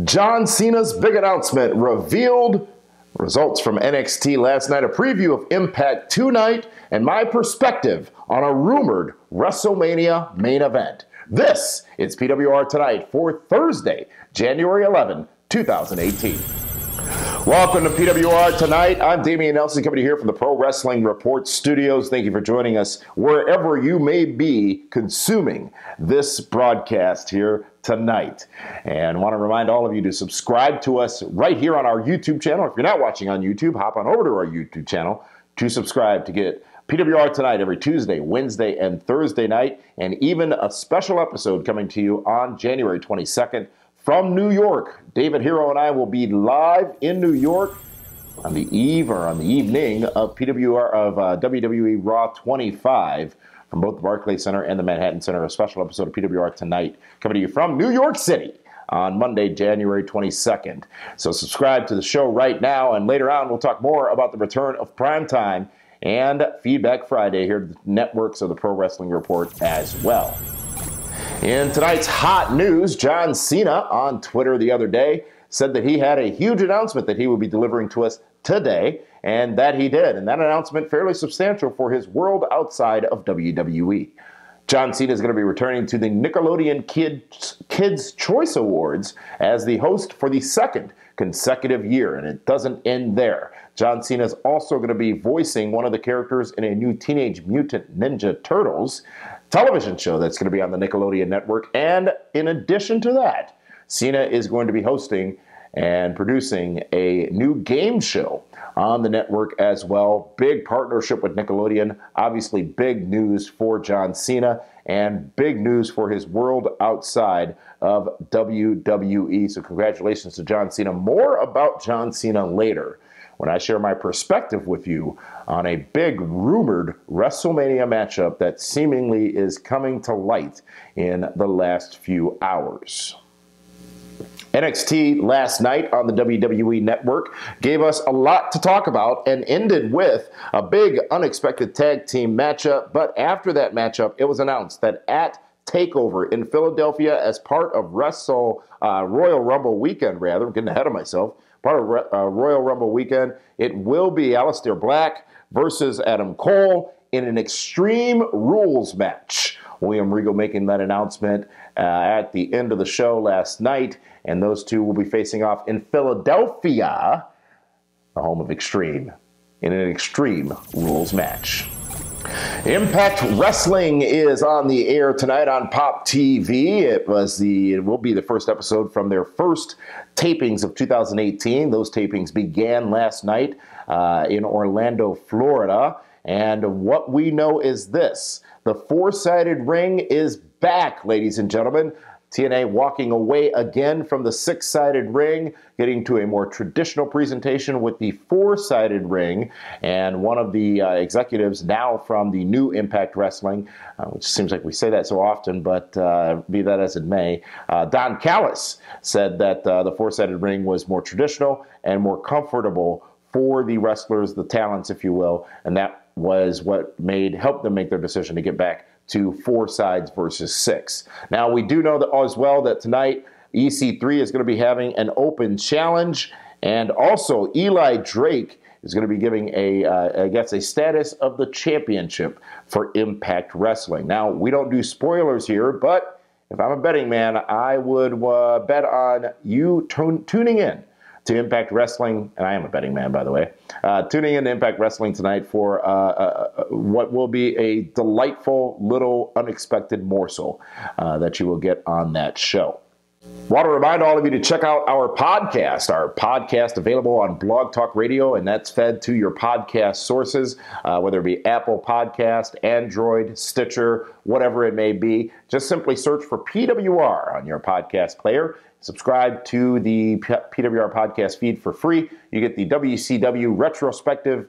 John Cena's big announcement revealed results from NXT last night, a preview of Impact tonight, and my perspective on a rumored WrestleMania main event. This is PWR Tonight for Thursday, January 11, 2018. Welcome to PWR Tonight. I'm Damian Nelson coming to you here from the Pro Wrestling Report studios. Thank you for joining us wherever you may be consuming this broadcast here tonight. And I want to remind all of you to subscribe to us right here on our YouTube channel. If you're not watching on YouTube, hop on over to our YouTube channel to subscribe to get PWR Tonight every Tuesday, Wednesday, and Thursday night, and even a special episode coming to you on January 22nd from New York. David Hero and I will be live in New York on the eve or on the evening of WWE Raw 25 from both the Barclays Center and the Manhattan Center. A special episode of PWR Tonight coming to you from New York City on Monday, January 22nd. So subscribe to the show right now, and later on we'll talk more about the return of Primetime and Feedback Friday here at the networks of the Pro Wrestling Report as well. In tonight's hot news, John Cena on Twitter the other day said that he had a huge announcement that he would be delivering to us today, and that he did. And that announcement fairly substantial for his world outside of WWE. John Cena is going to be returning to the Nickelodeon Kids' Choice Awards as the host for the second consecutive year, and it doesn't end there. John Cena is also going to be voicing one of the characters in a new Teenage Mutant Ninja Turtles television show that's going to be on the Nickelodeon network. And in addition to that, Cena is going to be hosting and producing a new game show on the network as well. Big partnership with Nickelodeon. Obviously big news for John Cena and big news for his world outside of WWE. So congratulations to John Cena. More about John Cena later when I share my perspective with you on a big rumored WrestleMania matchup that seemingly is coming to light in the last few hours. NXT last night on the WWE Network gave us a lot to talk about and ended with a big unexpected tag team matchup. But after that matchup, it was announced that at TakeOver in Philadelphia as part of Royal Rumble weekend, I'm getting ahead of myself, part of Royal Rumble weekend, it will be Aleister Black versus Adam Cole in an Extreme Rules match. William Regal making that announcement at the end of the show last night, and those two will be facing off in Philadelphia, the home of Extreme, in an Extreme Rules match. Impact Wrestling is on the air tonight on Pop TV. It will be the first episode from their first tapings of 2018. Those tapings began last night in Orlando, Florida. And what we know is this: the four-sided ring is back, ladies and gentlemen. TNA walking away again from the six-sided ring, getting to a more traditional presentation with the four-sided ring. And one of the executives now from the new Impact Wrestling, which seems like we say that so often, but be that as it may, Don Callis said that the four-sided ring was more traditional and more comfortable for the wrestlers, the talents, if you will, and that was what helped them make their decision to get back to four sides versus six. Now, we do know that as well that tonight EC3 is going to be having an open challenge, and also Eli Drake is going to be giving a status of the championship for Impact Wrestling. Now, we don't do spoilers here, but if I'm a betting man, I would bet on you tuning in to Impact Wrestling, and I am a betting man, by the way, tuning in to Impact Wrestling tonight for what will be a delightful little unexpected morsel that you will get on that show. Want to remind all of you to check out our podcast available on Blog Talk Radio, and that's fed to your podcast sources, whether it be Apple Podcast, Android, Stitcher, whatever it may be. Just simply search for PWR on your podcast player. Subscribe to the PWR podcast feed for free. You get the WCW retrospective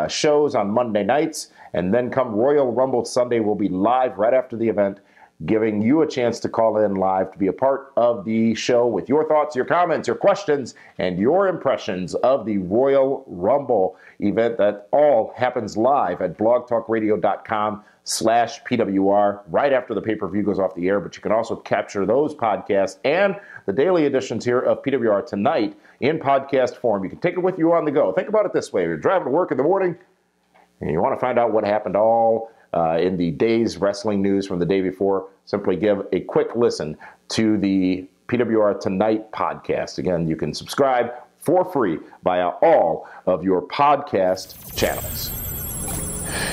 shows on Monday nights, and then come Royal Rumble Sunday, we'll be live right after the event, giving you a chance to call in live to be a part of the show with your thoughts, your comments, your questions, and your impressions of the Royal Rumble event. That all happens live at blogtalkradio.com PWR right after the pay-per-view goes off the air. But you can also capture those podcasts and the daily editions here of PWR Tonight in podcast form. You can take it with you on the go. Think about it this way. You're driving to work in the morning and you want to find out what happened all in the day's wrestling news from the day before. Simply give a quick listen to the PWR Tonight podcast. Again, you can subscribe for free via all of your podcast channels.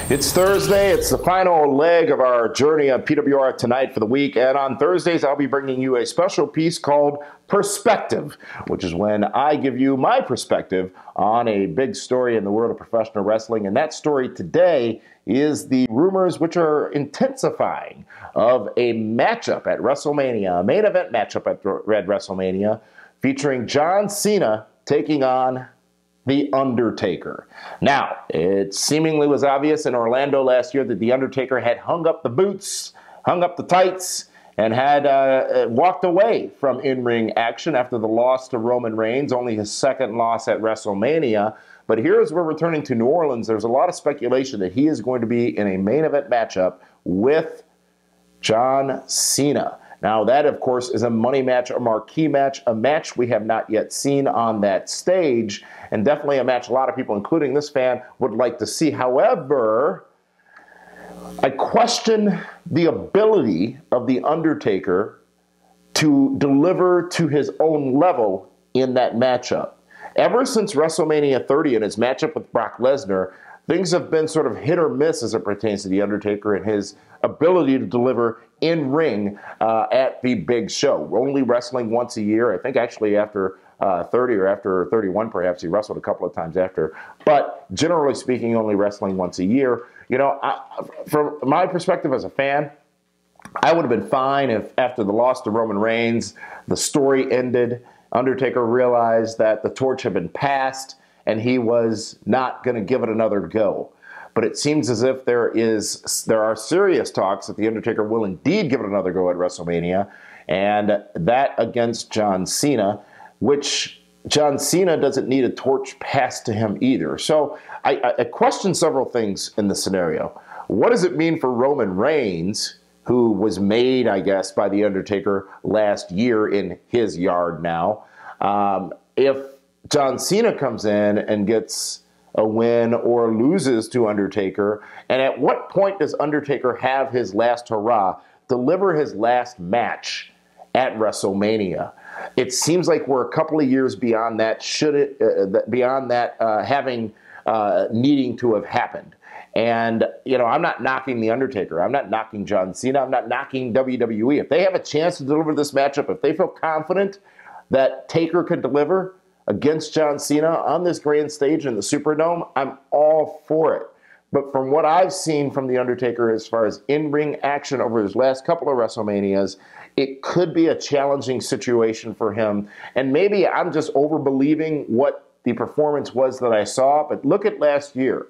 It's Thursday. It's the final leg of our journey on PWR Tonight for the week. And on Thursdays, I'll be bringing you a special piece called Perspective, which is when I give you my perspective on a big story in the world of professional wrestling. And that story today is the rumors which are intensifying of a matchup at WrestleMania, a main event matchup at Red WrestleMania, featuring John Cena taking on The Undertaker. Now, it seemingly was obvious in Orlando last year that The Undertaker had hung up the boots, hung up the tights, and had walked away from in-ring action after the loss to Roman Reigns, only his second loss at WrestleMania. But here's where we're returning to New Orleans. There's a lot of speculation that he is going to be in a main event matchup with John Cena. Now, that, of course, is a money match, a marquee match, a match we have not yet seen on that stage, and definitely a match a lot of people, including this fan, would like to see. However, I question the ability of The Undertaker to deliver to his own level in that matchup. Ever since WrestleMania 30 and his matchup with Brock Lesnar, things have been sort of hit or miss as it pertains to The Undertaker and his ability to deliver in-ring at the big show. Only wrestling once a year. I think actually after 30 or after 31 perhaps. He wrestled a couple of times after. But generally speaking, only wrestling once a year. You know, from my perspective as a fan, I would have been fine if after the loss to Roman Reigns, the story ended, Undertaker realized that the torch had been passed and he was not going to give it another go. But it seems as if there are serious talks that The Undertaker will indeed give it another go at WrestleMania, and that against John Cena, which John Cena doesn't need a torch passed to him either. So I question several things in this scenario. What does it mean for Roman Reigns, who was made, I guess, by The Undertaker last year in his yard now, if John Cena comes in and gets a win or loses to Undertaker? And at what point does Undertaker have his last hurrah, deliver his last match at WrestleMania? It seems like we're a couple of years beyond that, needing to have happened. And, you know, I'm not knocking The Undertaker. I'm not knocking John Cena. I'm not knocking WWE. If they have a chance to deliver this matchup, if they feel confident that Taker can deliver against John Cena on this grand stage in the Superdome, I'm all for it. But from what I've seen from The Undertaker as far as in-ring action over his last couple of WrestleManias, it could be a challenging situation for him. And maybe I'm just over-believing what the performance was that I saw, but look at last year.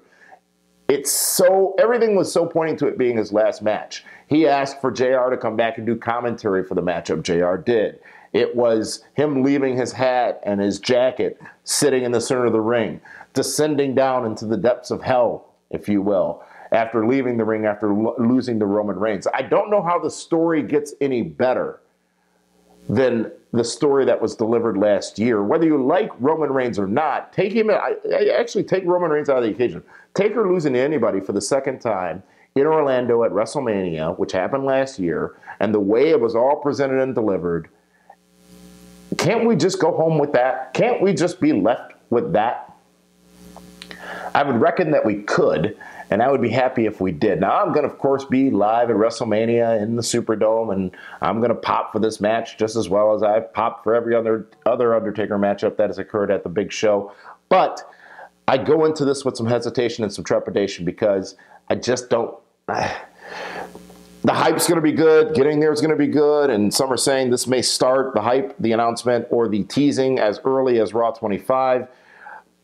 Everything was so pointing to it being his last match. He asked for JR to come back and do commentary for the matchup. JR did. It was him leaving his hat and his jacket sitting in the center of the ring, descending down into the depths of hell, if you will, after leaving the ring after losing to Roman Reigns. I don't know how the story gets any better than the story that was delivered last year. Whether you like Roman Reigns or not, take Roman Reigns out of the occasion. Taker losing to anybody for the second time in Orlando at WrestleMania, which happened last year, and the way it was all presented and delivered, can't we just go home with that? Can't we just be left with that? I would reckon that we could, and I would be happy if we did. Now, I'm going to, of course, be live at WrestleMania in the Superdome, and I'm going to pop for this match just as well as I've popped for every other Undertaker matchup that has occurred at the big show. But I go into this with some hesitation and some trepidation because I just don't... The hype's going to be good. Getting there is going to be good. And some are saying this may start, the hype, the announcement, or the teasing as early as Raw 25.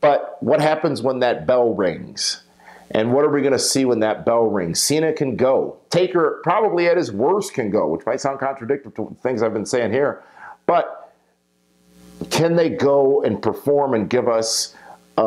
But what happens when that bell rings? And what are we going to see when that bell rings? Cena can go. Taker, probably at his worst, can go, which might sound contradictory to things I've been saying here. But can they go and perform and give us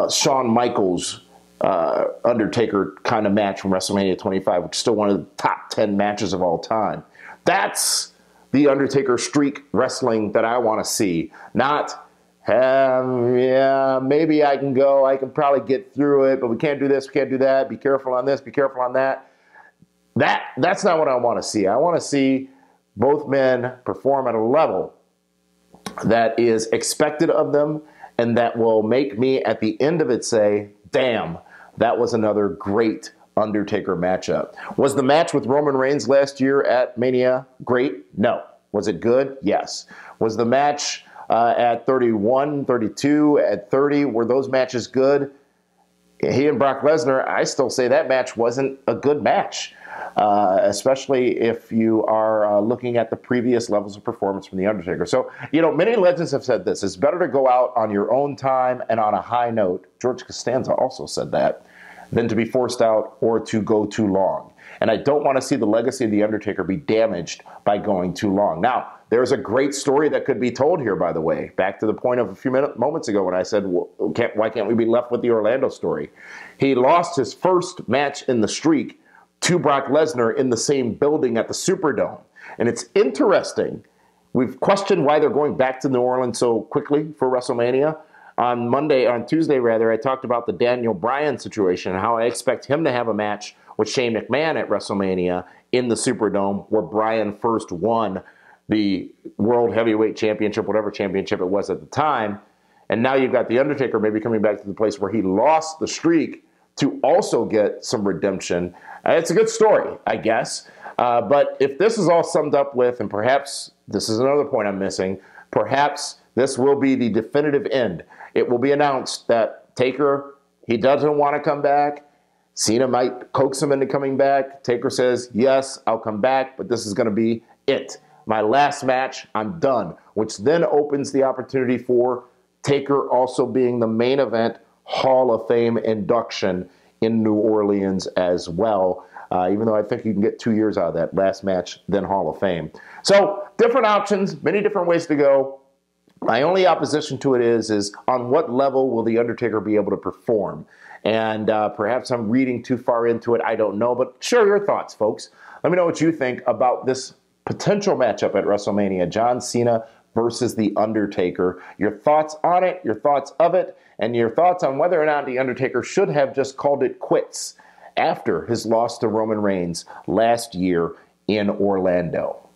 Shawn Michaels Undertaker kind of match from WrestleMania 25, which is still one of the top 10 matches of all time. That's the Undertaker streak wrestling that I want to see. Not, yeah, maybe I can go, I can probably get through it, but we can't do this, we can't do that, be careful on this, be careful on that. That's not what I want to see. I want to see both men perform at a level that is expected of them and that will make me at the end of it say, damn, that was another great Undertaker matchup. Was the match with Roman Reigns last year at Mania great? No. Was it good? Yes. Was the match at 31, 32, at 30, were those matches good? He and Brock Lesnar, I still say that match wasn't a good match. Especially if you are looking at the previous levels of performance from The Undertaker. So, you know, many legends have said this. It's better to go out on your own time and on a high note. George Costanza also said that, than to be forced out or to go too long. And I don't want to see the legacy of The Undertaker be damaged by going too long. Now, there's a great story that could be told here, by the way. Back to the point of a few moments ago when I said, well, why can't we be left with the Orlando story? He lost his first match in the streak to Brock Lesnar in the same building at the Superdome. And it's interesting. We've questioned why they're going back to New Orleans so quickly for WrestleMania. On Tuesday, I talked about the Daniel Bryan situation and how I expect him to have a match with Shane McMahon at WrestleMania in the Superdome, where Bryan first won the World Heavyweight Championship, whatever championship it was at the time. And now you've got The Undertaker maybe coming back to the place where he lost the streak to also get some redemption. It's a good story, I guess. But if this is all summed up with, and perhaps this is another point I'm missing, perhaps this will be the definitive end. It will be announced that Taker, he doesn't want to come back. Cena might coax him into coming back. Taker says, yes, I'll come back, but this is going to be it. My last match, I'm done. Which then opens the opportunity for Taker also being the main event Hall of Fame induction in New Orleans as well, even though I think you can get 2 years out of that last match, then Hall of Fame. So different options, many different ways to go. My only opposition to it is on what level will The Undertaker be able to perform? And perhaps I'm reading too far into it, I don't know, but share your thoughts, folks. Let me know what you think about this potential matchup at WrestleMania, John Cena versus The Undertaker. Your thoughts on it, your thoughts of it, and your thoughts on whether or not The Undertaker should have just called it quits after his loss to Roman Reigns last year in Orlando.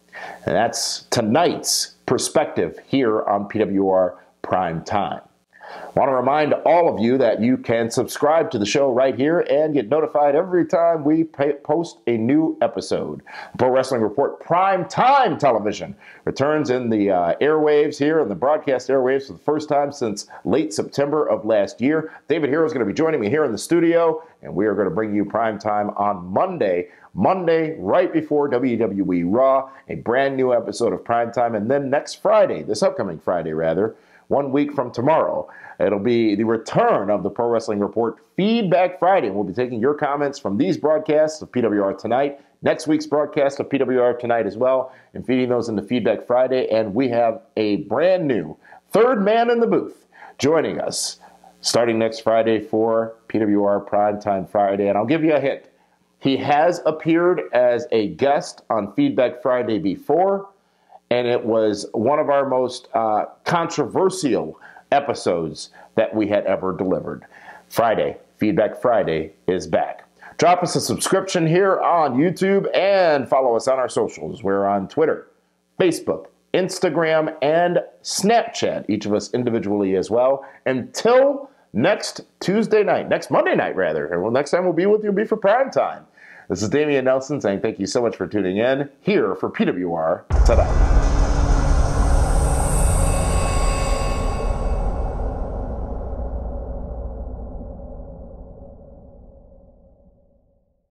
And that's tonight's perspective here on PWR Prime Time. I want to remind all of you that you can subscribe to the show right here and get notified every time we post a new episode. Pro Wrestling Report Prime Time Television returns in the airwaves here, in the broadcast airwaves for the first time since late September of last year. David Hero is going to be joining me here in the studio, and we are going to bring you Prime Time on Monday, right before WWE Raw, a brand new episode of Prime Time, and then next Friday, this upcoming Friday rather, 1 week from tomorrow, it'll be the return of the Pro Wrestling Report Feedback Friday. We'll be taking your comments from these broadcasts of PWR Tonight, next week's broadcast of PWR Tonight as well, and feeding those into Feedback Friday. And we have a brand new third man in the booth joining us starting next Friday for PWR Primetime Friday. And I'll give you a hint. He has appeared as a guest on Feedback Friday before, and it was one of our most controversial episodes that we had ever delivered. Friday, Feedback Friday is back. Drop us a subscription here on YouTube and follow us on our socials. We're on Twitter, Facebook, Instagram, and Snapchat, each of us individually as well. Until next Tuesday night, next Monday night rather, and next time we'll be with you will be for Prime Time. This is Damian Nelson saying thank you so much for tuning in here for PWR Tonight.